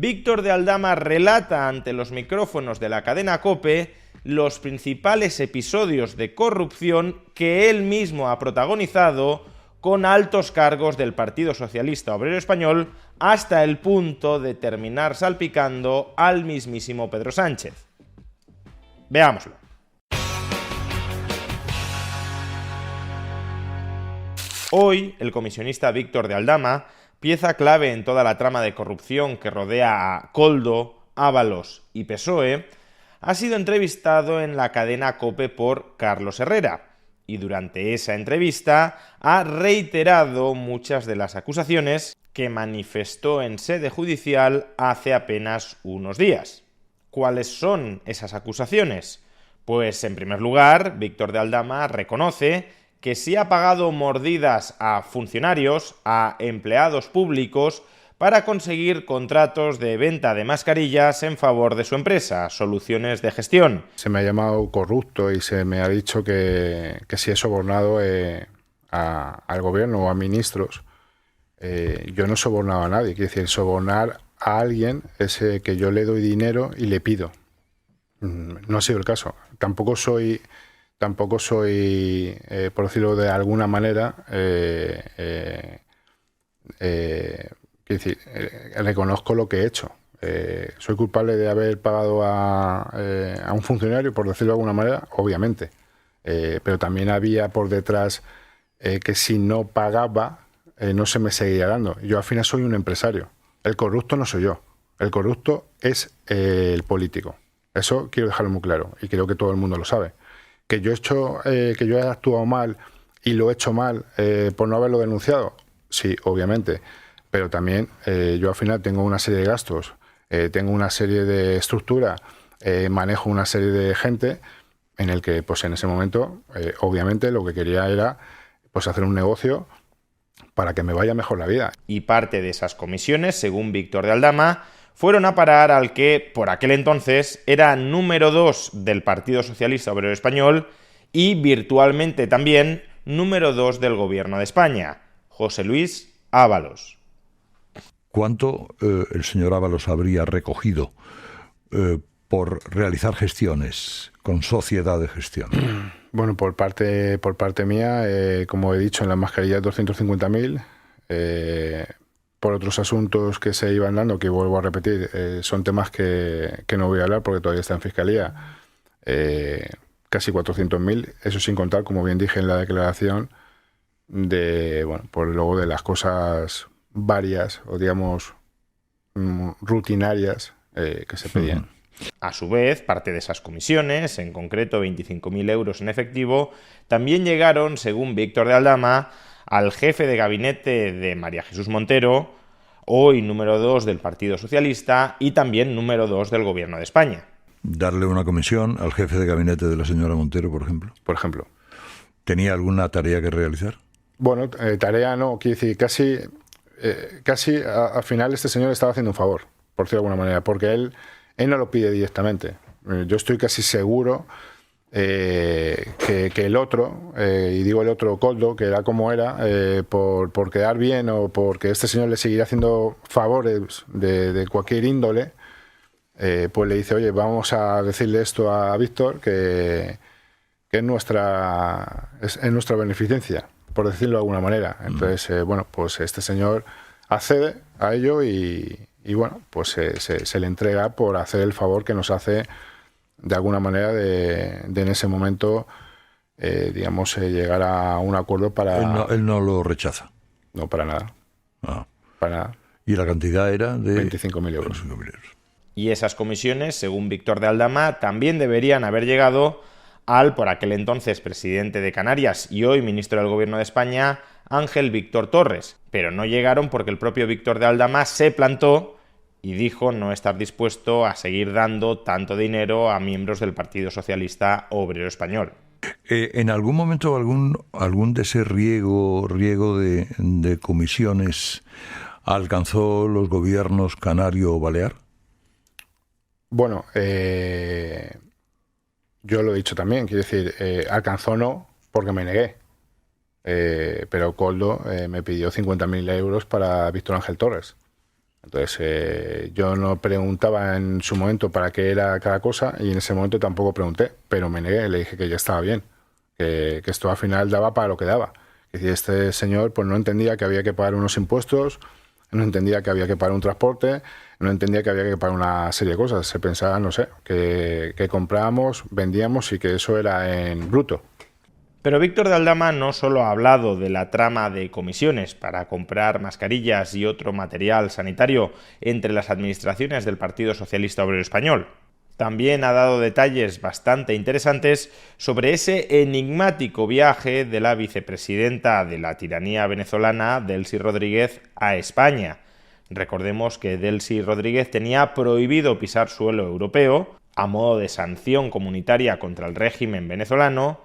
Víctor de Aldama relata ante los micrófonos de la cadena COPE los principales episodios de corrupción que él mismo ha protagonizado con altos cargos del Partido Socialista Obrero Español, hasta el punto de terminar salpicando al mismísimo Pedro Sánchez. Veámoslo. Hoy, el comisionista Víctor de Aldama, pieza clave en toda la trama de corrupción que rodea a Koldo, Ábalos y PSOE, ha sido entrevistado en la cadena COPE por Carlos Herrera, y durante esa entrevista ha reiterado muchas de las acusaciones que manifestó en sede judicial hace apenas unos días. ¿Cuáles son esas acusaciones? Pues, en primer lugar, Víctor de Aldama reconoce que sí ha pagado mordidas a funcionarios, a empleados públicos, para conseguir contratos de venta de mascarillas en favor de su empresa, Soluciones de Gestión. Se me ha llamado corrupto y se me ha dicho que sí he sobornado al gobierno o a ministros. Yo no he sobornado a nadie. Quiere decir, sobornar a alguien es que yo le doy dinero y le pido. No ha sido el caso. Tampoco soy, por decirlo de alguna manera, quiero decir, reconozco lo que he hecho. Soy culpable de haber pagado a un funcionario, por decirlo de alguna manera, obviamente. Pero también había por detrás que si no pagaba, no se me seguiría dando. Yo al final soy un empresario. El corrupto no soy yo. El corrupto es el político. Eso quiero dejarlo muy claro y creo que todo el mundo lo sabe. Que yo he actuado mal y lo he hecho mal por no haberlo denunciado, sí, obviamente. Pero también yo al final tengo una serie de gastos, tengo una serie de estructura, manejo una serie de gente en el que, pues en ese momento, obviamente lo que quería era pues hacer un negocio para que me vaya mejor la vida. Y parte de esas comisiones, según Víctor de Aldama, fueron a parar al que, por aquel entonces, era número 2 del Partido Socialista Obrero Español y, virtualmente también, número 2 del Gobierno de España, José Luis Ábalos. ¿Cuánto el señor Ábalos habría recogido por realizar gestiones con sociedad de gestión? Bueno, por parte mía, como he dicho, en las mascarillas 250.000. Por otros asuntos que se iban dando, que vuelvo a repetir, son temas que no voy a hablar porque todavía está en Fiscalía. Casi 400.000, eso sin contar, como bien dije en la declaración, por luego de las cosas varias o digamos rutinarias que se pedían. A su vez, parte de esas comisiones, en concreto 25.000 euros en efectivo, también llegaron, según Víctor de Aldama, al jefe de gabinete de María Jesús Montero, hoy número 2 del Partido Socialista y también número 2 del Gobierno de España. ¿Darle una comisión al jefe de gabinete de la señora Montero, por ejemplo? Por ejemplo. ¿Tenía alguna tarea que realizar? Bueno, tarea no, quiero decir, casi al final este señor estaba haciendo un favor, por decirlo de alguna manera, porque él no lo pide directamente. Yo estoy casi seguro que el otro, y digo el otro, Koldo, que era como era, por quedar bien o porque este señor le seguiría haciendo favores de cualquier índole, pues le dice, oye, vamos a decirle esto a Víctor, que es nuestra beneficencia, por decirlo de alguna manera. Entonces, pues este señor accede a ello y bueno, pues se le entrega por hacer el favor que nos hace de alguna manera de en ese momento, llegar a un acuerdo para... Él no lo rechaza. No, para nada. Ah. Para nada. ¿Y la cantidad era de...? 25.000 euros. 25.000 euros. Y esas comisiones, según Víctor de Aldama, también deberían haber llegado al, por aquel entonces, presidente de Canarias y hoy ministro del Gobierno de España, Ángel Víctor Torres. Pero no llegaron porque el propio Víctor de Aldama se plantó y dijo no estar dispuesto a seguir dando tanto dinero a miembros del Partido Socialista Obrero Español. ¿En algún momento algún de ese riego de comisiones alcanzó los gobiernos canario o balear? Bueno, yo lo he dicho también, quiero decir, alcanzó no, porque me negué. Pero Koldo me pidió 50.000 euros para Víctor Ángel Torres. Entonces, yo no preguntaba en su momento para qué era cada cosa y en ese momento tampoco pregunté, pero me negué, le dije que ya estaba bien, que esto al final daba para lo que daba. Es decir, este señor pues no entendía que había que pagar unos impuestos, no entendía que había que pagar un transporte, no entendía que había que pagar una serie de cosas. Se pensaba, no sé, que comprábamos, vendíamos y que eso era en bruto. Pero Víctor de Aldama no solo ha hablado de la trama de comisiones para comprar mascarillas y otro material sanitario entre las administraciones del Partido Socialista Obrero Español. También ha dado detalles bastante interesantes sobre ese enigmático viaje de la vicepresidenta de la tiranía venezolana, Delcy Rodríguez, a España. Recordemos que Delcy Rodríguez tenía prohibido pisar suelo europeo a modo de sanción comunitaria contra el régimen venezolano.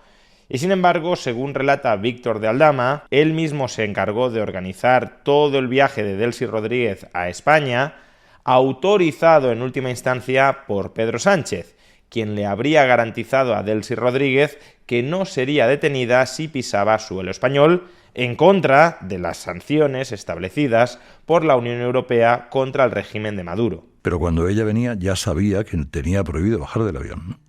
Y sin embargo, según relata Víctor de Aldama, él mismo se encargó de organizar todo el viaje de Delcy Rodríguez a España, autorizado en última instancia por Pedro Sánchez, quien le habría garantizado a Delcy Rodríguez que no sería detenida si pisaba suelo español, en contra de las sanciones establecidas por la Unión Europea contra el régimen de Maduro. Pero cuando ella venía ya sabía que tenía prohibido bajar del avión, ¿no?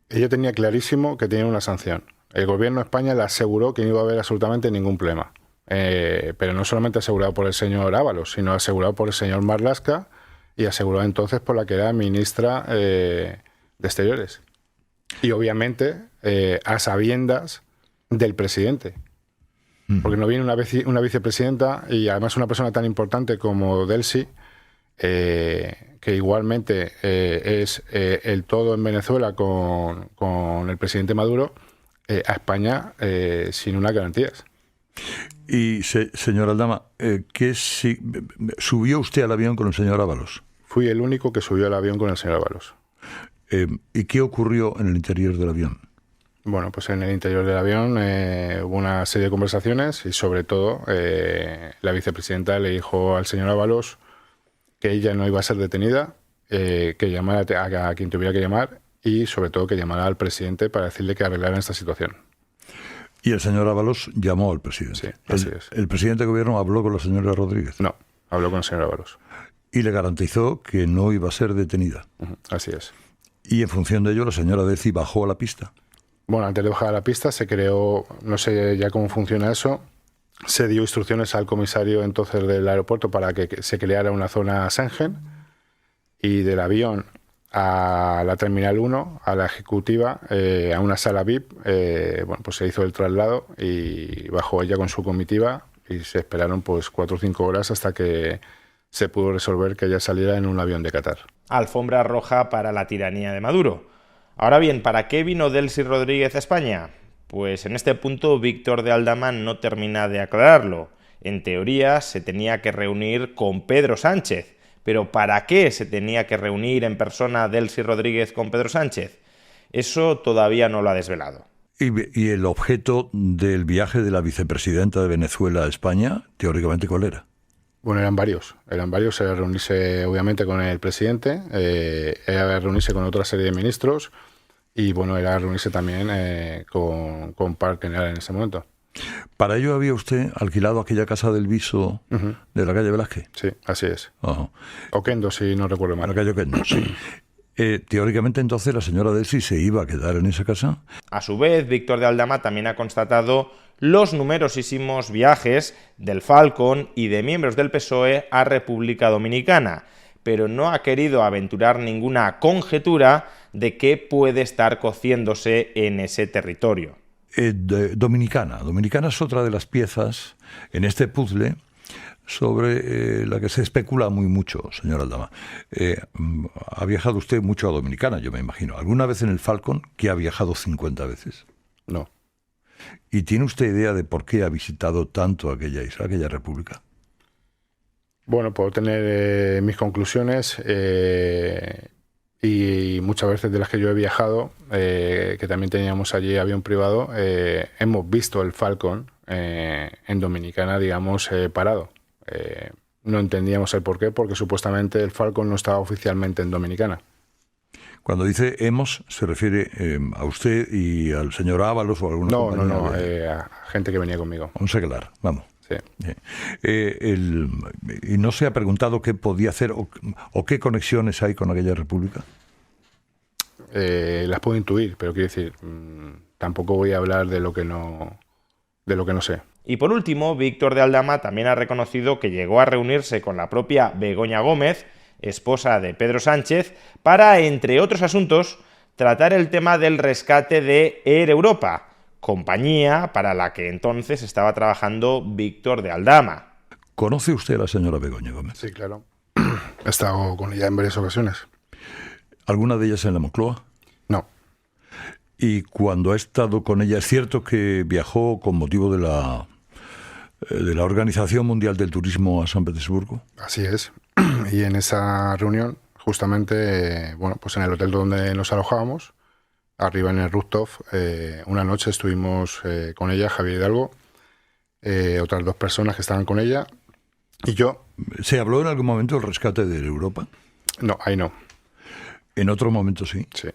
Ella tenía clarísimo que tenía una sanción. El gobierno de España le aseguró que no iba a haber absolutamente ningún problema. Pero no solamente asegurado por el señor Ábalos, sino asegurado por el señor Marlaska y asegurado entonces por la que era ministra de Exteriores. Y obviamente a sabiendas del presidente. Porque no viene una vicepresidenta y además una persona tan importante como Delcy, que igualmente es el todo en Venezuela con el presidente Maduro, a España sin unas garantías. Y, señor Aldama, ¿subió usted al avión con el señor Ábalos? Fui el único que subió al avión con el señor Ábalos. ¿Y qué ocurrió en el interior del avión? Bueno, pues en el interior del avión hubo una serie de conversaciones y sobre todo la vicepresidenta le dijo al señor Ábalos que ella no iba a ser detenida, que llamara a quien tuviera que llamar y sobre todo que llamara al presidente para decirle que arreglaran esta situación. Y el señor Ábalos llamó al presidente. Sí, así es. ¿El presidente de gobierno habló con la señora Rodríguez? No, habló con el señor Ábalos. Y le garantizó que no iba a ser detenida. Así es. Y en función de ello la señora Delcy bajó a la pista. Bueno, antes de bajar a la pista se creó, no sé ya cómo funciona eso, se dio instrucciones al comisario entonces del aeropuerto para que se creara una zona Schengen y del avión a la Terminal 1, a la ejecutiva, a una sala VIP, bueno, pues se hizo el traslado y bajó ella con su comitiva y se esperaron pues 4 o 5 horas hasta que se pudo resolver que ella saliera en un avión de Qatar. Alfombra roja para la tiranía de Maduro. Ahora bien, ¿para qué vino Delcy Rodríguez a España? Pues en este punto Víctor de Aldama no termina de aclararlo. En teoría se tenía que reunir con Pedro Sánchez, pero ¿para qué se tenía que reunir en persona Delcy Rodríguez con Pedro Sánchez? Eso todavía no lo ha desvelado. ¿Y el objeto del viaje de la vicepresidenta de Venezuela a España, teóricamente, cuál era? Bueno, eran varios. Era reunirse obviamente con el presidente, era reunirse con otra serie de ministros y bueno, era reunirse también con Park General en ese momento. ¿Para ello había usted alquilado aquella casa del Viso de la calle Velázquez? Sí, así es. Ajá. Oquendo, si no recuerdo mal. La calle Oquendo, sí. Teóricamente entonces la señora Delcy se iba a quedar en esa casa. A su vez, Víctor de Aldama también ha constatado los numerosísimos viajes del Falcon y de miembros del PSOE a República Dominicana, pero no ha querido aventurar ninguna conjetura de qué puede estar cociéndose en ese territorio. Dominicana es otra de las piezas en este puzzle sobre la que se especula muy mucho, señor Aldama. Ha viajado usted mucho a Dominicana, yo me imagino. ¿Alguna vez en el Falcon, que ha viajado 50 veces? No. ¿Y tiene usted idea de por qué ha visitado tanto aquella isla, aquella república? Bueno, puedo tener mis conclusiones y muchas veces de las que yo he viajado, que también teníamos allí avión privado, hemos visto el Falcon en Dominicana, digamos, parado. No entendíamos el porqué, porque supuestamente el Falcon no estaba oficialmente en Dominicana. Cuando dice hemos, ¿se refiere a usted y al señor Ábalos o a alguna compañía? No, a gente que venía conmigo. Un seglar, vamos. Sí. ¿Y no se ha preguntado qué podía hacer o qué conexiones hay con aquella república? Las puedo intuir, pero quiero decir, tampoco voy a hablar de lo que no sé. Y por último, Víctor de Aldama también ha reconocido que llegó a reunirse con la propia Begoña Gómez, esposa de Pedro Sánchez, para, entre otros asuntos, tratar el tema del rescate de Air Europa, compañía para la que entonces estaba trabajando Víctor de Aldama. ¿Conoce usted a la señora Begoña Gómez? Sí, claro. He estado con ella en varias ocasiones. ¿Alguna de ellas en la Moncloa? No. Y cuando ha estado con ella, ¿es cierto que viajó con motivo de la Organización Mundial del Turismo a San Petersburgo? Así es. Y en esa reunión, justamente, pues en el hotel donde nos alojábamos, arriba en el rooftop, una noche estuvimos con ella, Javier Hidalgo, otras 2 personas que estaban con ella, y yo. ¿Se habló en algún momento del rescate de Europa? No, ahí no. ¿En otro momento sí? Sí.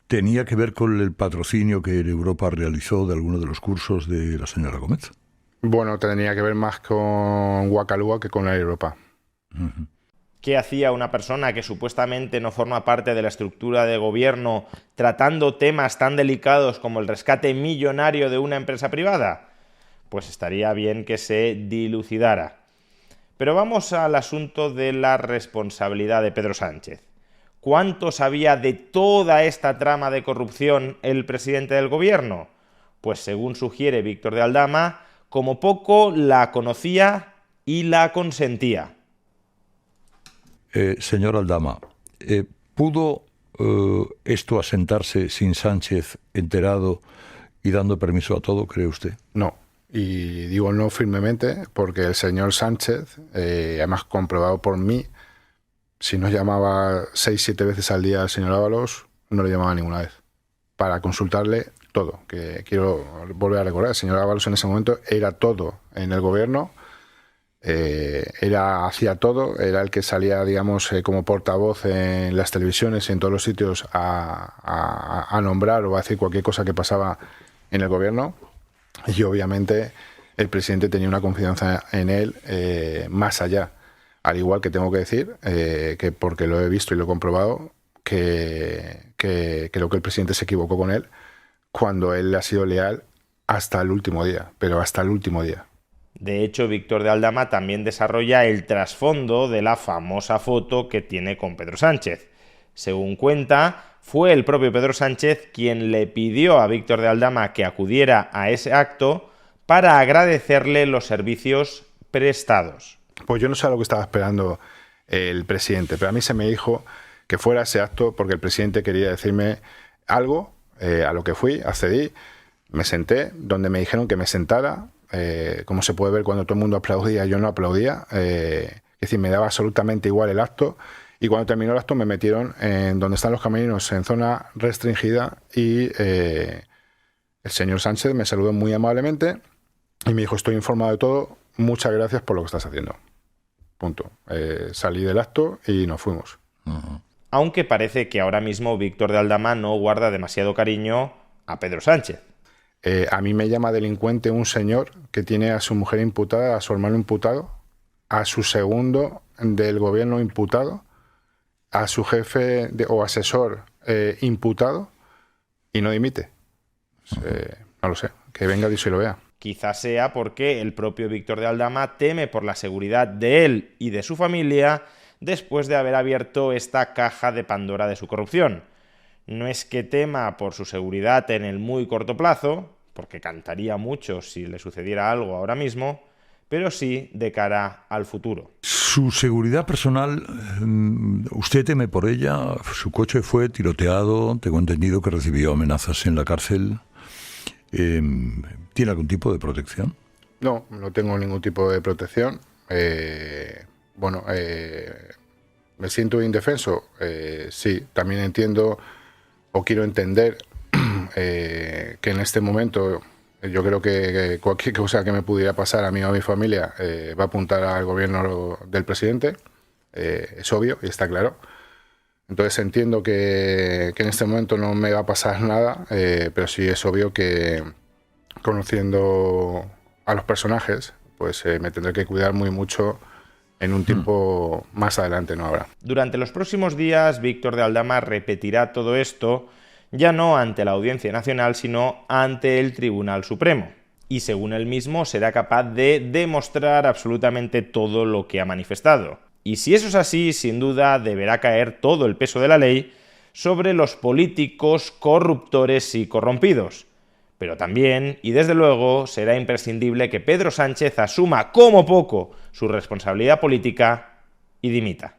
¿Tenía que ver con el patrocinio que Europa realizó de alguno de los cursos de la señora Gómez? Bueno, tenía que ver más con Wacalúa que con la Europa. Uh-huh. ¿Qué hacía una persona que supuestamente no forma parte de la estructura de gobierno tratando temas tan delicados como el rescate millonario de una empresa privada? Pues estaría bien que se dilucidara. Pero vamos al asunto de la responsabilidad de Pedro Sánchez. ¿Cuánto sabía de toda esta trama de corrupción el presidente del gobierno? Pues según sugiere Víctor de Aldama, como poco la conocía y la consentía. Señor Aldama, ¿pudo esto asentarse sin Sánchez enterado y dando permiso a todo, cree usted? No. Y digo no firmemente porque el señor Sánchez, además comprobado por mí, si no llamaba 6-7 veces al día al señor Ábalos, no le llamaba ninguna vez, para consultarle todo. Que quiero volver a recordar, el señor Ábalos en ese momento era todo en el gobierno, hacía todo, era el que salía, digamos, como portavoz en las televisiones y en todos los sitios a nombrar o a decir cualquier cosa que pasaba en el gobierno. Y obviamente el presidente tenía una confianza en él más allá. Al igual que tengo que decir, que porque lo he visto y lo he comprobado, que creo que el presidente se equivocó con él cuando él ha sido leal hasta el último día, pero hasta el último día. De hecho, Víctor de Aldama también desarrolla el trasfondo de la famosa foto que tiene con Pedro Sánchez. Según cuenta, fue el propio Pedro Sánchez quien le pidió a Víctor de Aldama que acudiera a ese acto para agradecerle los servicios prestados. Pues yo no sé a lo que estaba esperando el presidente, pero a mí se me dijo que fuera ese acto porque el presidente quería decirme algo, a lo que fui, accedí, me senté, donde me dijeron que me sentara, como se puede ver cuando todo el mundo aplaudía, yo no aplaudía, es decir, me daba absolutamente igual el acto, y cuando terminó el acto me metieron en donde están los camerinos, en zona restringida, y el señor Sánchez me saludó muy amablemente y me dijo: estoy informado de todo, muchas gracias por lo que estás haciendo. Punto. Salí del acto y nos fuimos. Uh-huh. Aunque parece que ahora mismo Víctor de Aldama no guarda demasiado cariño a Pedro Sánchez. A mí me llama delincuente un señor que tiene a su mujer imputada, a su hermano imputado, a su segundo del gobierno imputado, a su jefe o asesor imputado, y no dimite. No lo sé. Que venga Dios y lo vea. Quizás sea porque el propio Víctor de Aldama teme por la seguridad de él y de su familia después de haber abierto esta caja de Pandora de su corrupción. No es que tema por su seguridad en el muy corto plazo, porque cantaría mucho si le sucediera algo ahora mismo, pero sí de cara al futuro. Su seguridad personal, ¿usted teme por ella? Su coche fue tiroteado, tengo entendido que recibió amenazas en la cárcel. ¿Tiene algún tipo de protección? No, no tengo ningún tipo de protección. ¿Me siento indefenso? Sí, también entiendo o quiero entender que en este momento yo creo que cualquier cosa que me pudiera pasar a mí o a mi familia va a apuntar al gobierno del presidente. Es obvio y está claro. Entonces entiendo que en este momento no me va a pasar nada, pero sí es obvio que conociendo a los personajes, pues me tendré que cuidar muy mucho en un tiempo más adelante, no habrá. Durante los próximos días, Víctor de Aldama repetirá todo esto, ya no ante la Audiencia Nacional, sino ante el Tribunal Supremo. Y según él mismo, será capaz de demostrar absolutamente todo lo que ha manifestado. Y si eso es así, sin duda deberá caer todo el peso de la ley sobre los políticos corruptores y corrompidos. Pero también, y desde luego, será imprescindible que Pedro Sánchez asuma como poco su responsabilidad política y dimita.